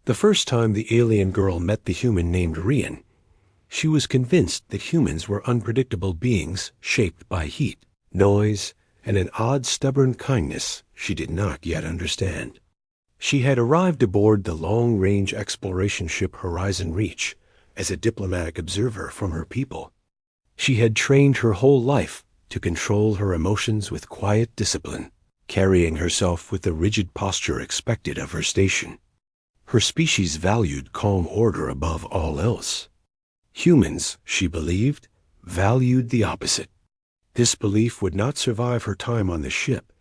The first time the alien girl met the human named Rian, she was convinced that humans were unpredictable beings shaped by heat, noise, and an odd stubborn kindness she did not yet understand. She had arrived aboard the long-range exploration ship Horizon Reach as a diplomatic observer from her people. She had trained her whole life to control her emotions with quiet discipline, carrying herself with the rigid posture expected of her station. Her species valued calm order above all else. Humans, she believed, valued the opposite. This belief would not survive her time on the ship,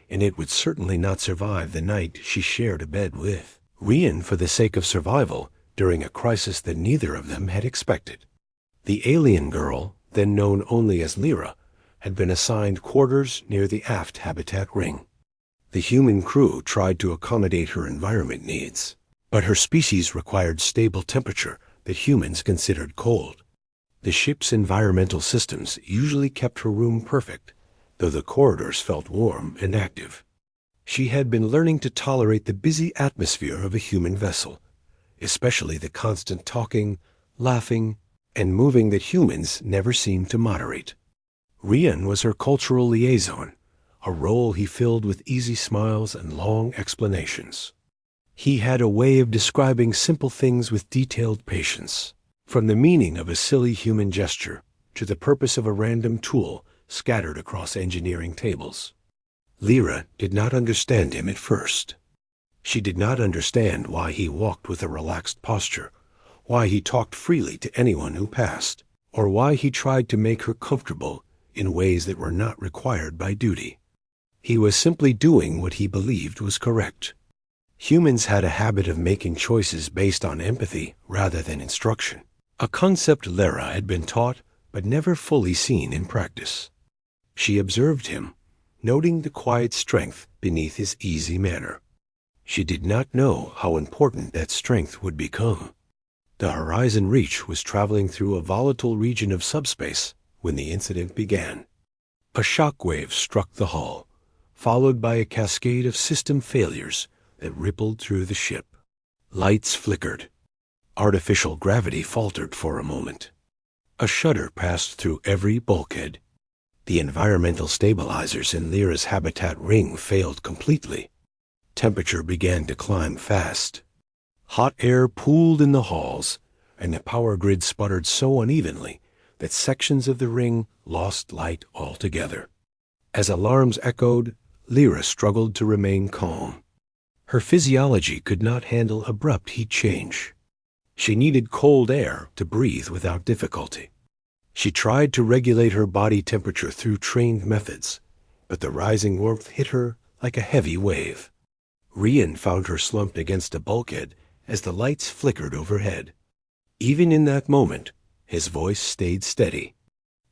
and it would certainly not survive the night she shared a bed with Rian for the sake of survival during a crisis that neither of them had expected. The alien girl, then known only as Lyra, had been assigned quarters near the aft habitat ring. The human crew tried to accommodate her environment needs, but her species required stable temperature that humans considered cold. The ship's environmental systems usually kept her room perfect, though the corridors felt warm and active. She had been learning to tolerate the busy atmosphere of a human vessel, especially the constant talking, laughing, and moving that humans never seemed to moderate. Rian was her cultural liaison, a role he filled with easy smiles and long explanations. He had a way of describing simple things with detailed patience, from the meaning of a silly human gesture to the purpose of a random tool scattered across engineering tables. Lyra did not understand him at first. She did not understand why he walked with a relaxed posture, why he talked freely to anyone who passed, or why he tried to make her comfortable in ways that were not required by duty. He was simply doing what he believed was correct. Humans had a habit of making choices based on empathy rather than instruction, a concept Lyra had been taught but never fully seen in practice. She observed him, noting the quiet strength beneath his easy manner. She did not know how important that strength would become. The Horizon Reach was traveling through a volatile region of subspace when the incident began. A shockwave struck the hull, followed by a cascade of system failures that rippled through the ship. Lights flickered. Artificial gravity faltered for a moment. A shudder passed through every bulkhead. The environmental stabilizers in Lyra's habitat ring failed completely. Temperature began to climb fast. Hot air pooled in the halls, and the power grid sputtered so unevenly that sections of the ring lost light altogether. As alarms echoed, Lyra struggled to remain calm. Her physiology could not handle abrupt heat change. She needed cold air to breathe without difficulty. She tried to regulate her body temperature through trained methods, but the rising warmth hit her like a heavy wave. Rian found her slumped against a bulkhead as the lights flickered overhead. Even in that moment, his voice stayed steady.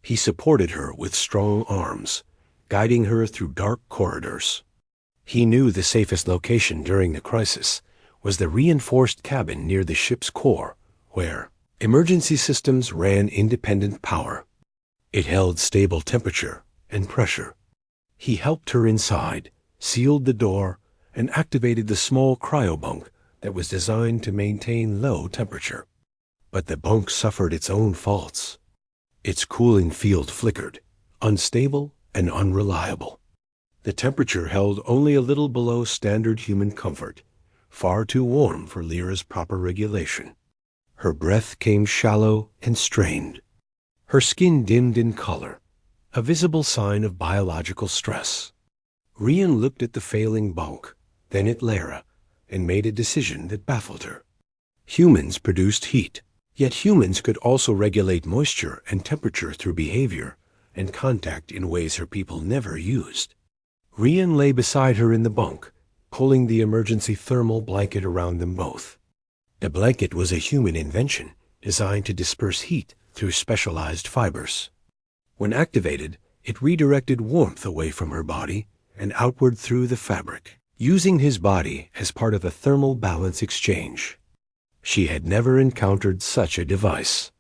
He supported her with strong arms, guiding her through dark corridors. He knew the safest location during the crisis was the reinforced cabin near the ship's core, where emergency systems ran independent power. It held stable temperature and pressure. He helped her inside, sealed the door, and activated the small cryobunk that was designed to maintain low temperature. But the bunk suffered its own faults. Its cooling field flickered, unstable and unreliable. The temperature held only a little below standard human comfort, far too warm for Lyra's proper regulation. Her breath came shallow and strained. Her skin dimmed in color, a visible sign of biological stress. Rian looked at the failing bunk, then at Lyra, and made a decision that baffled her. Humans produced heat, yet humans could also regulate moisture and temperature through behavior and contact in ways her people never used. Rian lay beside her in the bunk, pulling the emergency thermal blanket around them both. The blanket was a human invention designed to disperse heat through specialized fibers. When activated, it redirected warmth away from her body and outward through the fabric, using his body as part of a thermal balance exchange. She had never encountered such a device.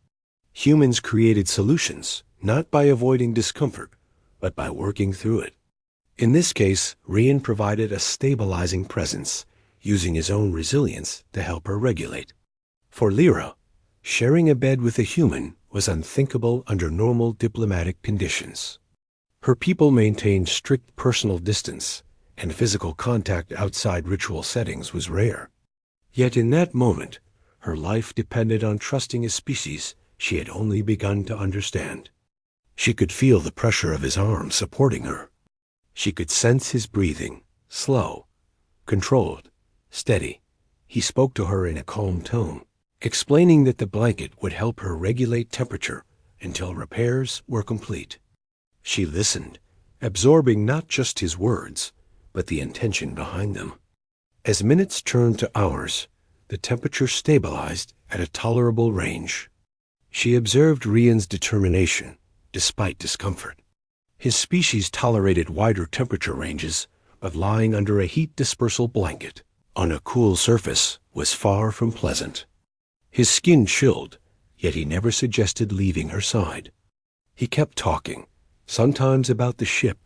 Humans created solutions, not by avoiding discomfort, but by working through it. In this case, Rian provided a stabilizing presence, using his own resilience to help her regulate. For Lyra, sharing a bed with a human was unthinkable under normal diplomatic conditions. Her people maintained strict personal distance, and physical contact outside ritual settings was rare. Yet in that moment, her life depended on trusting a species she had only begun to understand. She could feel the pressure of his arm supporting her. She could sense his breathing, slow, controlled, steady. He spoke to her in a calm tone, explaining that the blanket would help her regulate temperature until repairs were complete. She listened, absorbing not just his words, but the intention behind them. As minutes turned to hours, the temperature stabilized at a tolerable range. She observed Rian's determination, despite discomfort. His species tolerated wider temperature ranges, but lying under a heat dispersal blanket on a cool surface was far from pleasant. His skin chilled, yet he never suggested leaving her side. He kept talking, sometimes about the ship,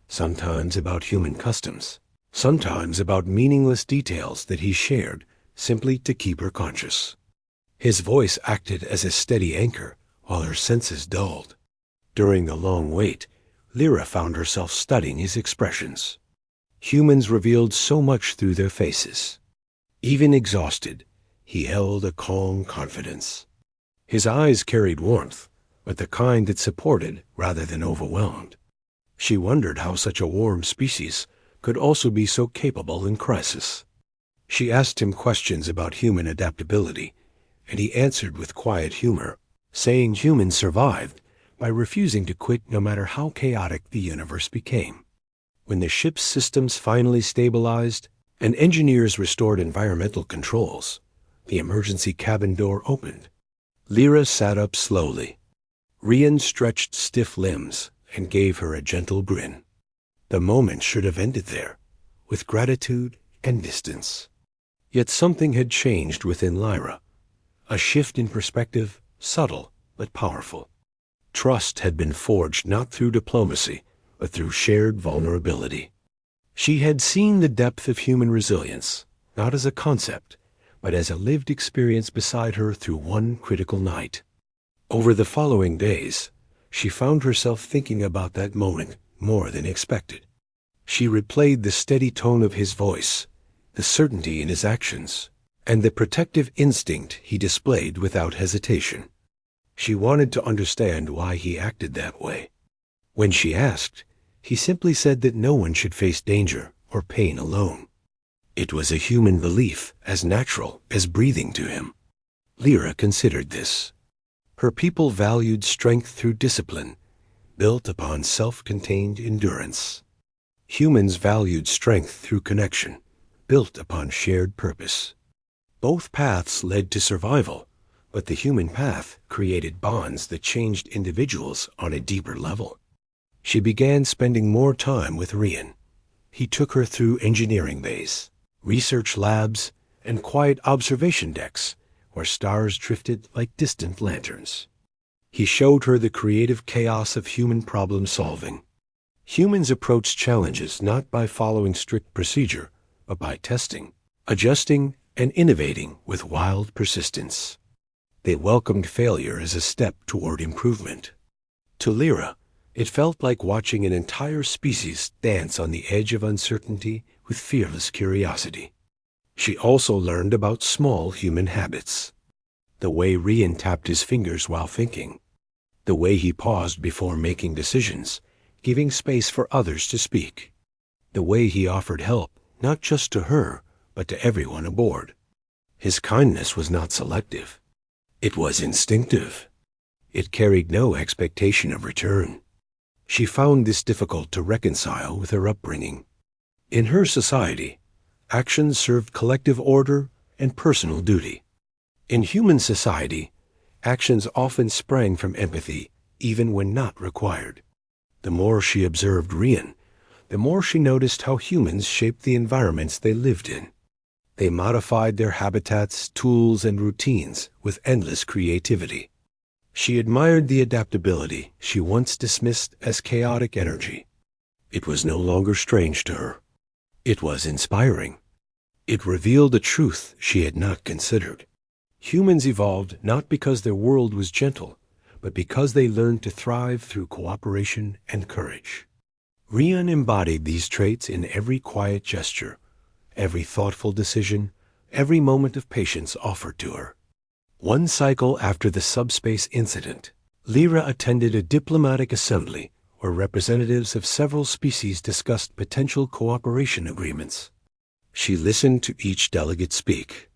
sometimes about human customs, sometimes about meaningless details that he shared simply to keep her conscious. His voice acted as a steady anchor while her senses dulled. During the long wait, Lyra found herself studying his expressions. Humans revealed so much through their faces. Even exhausted, he held a calm confidence. His eyes carried warmth, but the kind that supported rather than overwhelmed. She wondered how such a warm species could also be so capable in crisis. She asked him questions about human adaptability, and he answered with quiet humor, saying humans survived by refusing to quit no matter how chaotic the universe became. When the ship's systems finally stabilized and engineers restored environmental controls, the emergency cabin door opened. Lyra sat up slowly. Rian stretched stiff limbs and gave her a gentle grin. The moment should have ended there, with gratitude and distance. Yet something had changed within Lyra, a shift in perspective, subtle but powerful. Trust had been forged not through diplomacy, but through shared vulnerability. She had seen the depth of human resilience, not as a concept, but as a lived experience beside her through one critical night. Over the following days, she found herself thinking about that moment more than expected. She replayed the steady tone of his voice, the certainty in his actions, and the protective instinct he displayed without hesitation. She wanted to understand why he acted that way. When she asked, he simply said that no one should face danger or pain alone. It was a human belief as natural as breathing to him. Lyra considered this. Her people valued strength through discipline, built upon self-contained endurance. Humans valued strength through connection, built upon shared purpose. Both paths led to survival, but the human path created bonds that changed individuals on a deeper level. She began spending more time with Rian. He took her through engineering bays, research labs, and quiet observation decks where stars drifted like distant lanterns. He showed her the creative chaos of human problem solving. Humans approach challenges not by following strict procedure, but by testing, adjusting, and innovating with wild persistence. They welcomed failure as a step toward improvement. To Lyra, it felt like watching an entire species dance on the edge of uncertainty with fearless curiosity. She also learned about small human habits. The way Rian tapped his fingers while thinking. The way he paused before making decisions, giving space for others to speak. The way he offered help, not just to her, but to everyone aboard. His kindness was not selective. It was instinctive. It carried no expectation of return. She found this difficult to reconcile with her upbringing. In her society, actions served collective order and personal duty. In human society, actions often sprang from empathy, even when not required. The more she observed Rian, the more she noticed how humans shaped the environments they lived in. They modified their habitats, tools, and routines with endless creativity. She admired the adaptability she once dismissed as chaotic energy. It was no longer strange to her. It was inspiring. It revealed a truth she had not considered. Humans evolved not because their world was gentle, but because they learned to thrive through cooperation and courage. Rian embodied these traits in every quiet gesture, every thoughtful decision, every moment of patience offered to her. One cycle after the subspace incident, Lyra attended a diplomatic assembly where representatives of several species discussed potential cooperation agreements. She listened to each delegate speak.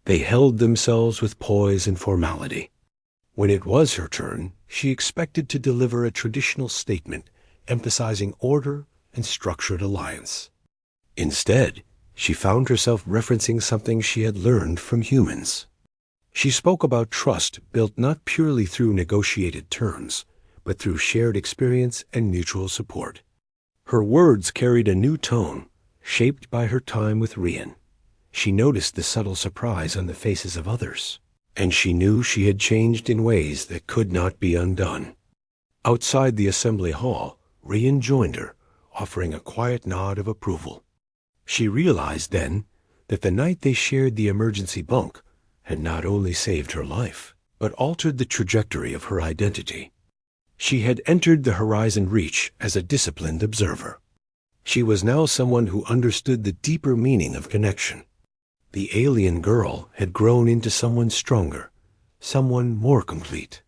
They held themselves with poise and formality. When it was her turn, she expected to deliver a traditional statement emphasizing order and structured alliance. Instead, she found herself referencing something she had learned from humans. She spoke about trust built not purely through negotiated terms, but through shared experience and mutual support. Her words carried a new tone, shaped by her time with Rian. She noticed the subtle surprise on the faces of others, and she knew she had changed in ways that could not be undone. Outside the assembly hall, Rian joined her, offering a quiet nod of approval. She realized then that the night they shared the emergency bunk had not only saved her life, but altered the trajectory of her identity. She had entered the Horizon Reach as a disciplined observer. She was now someone who understood the deeper meaning of connection. The alien girl had grown into someone stronger, someone more complete.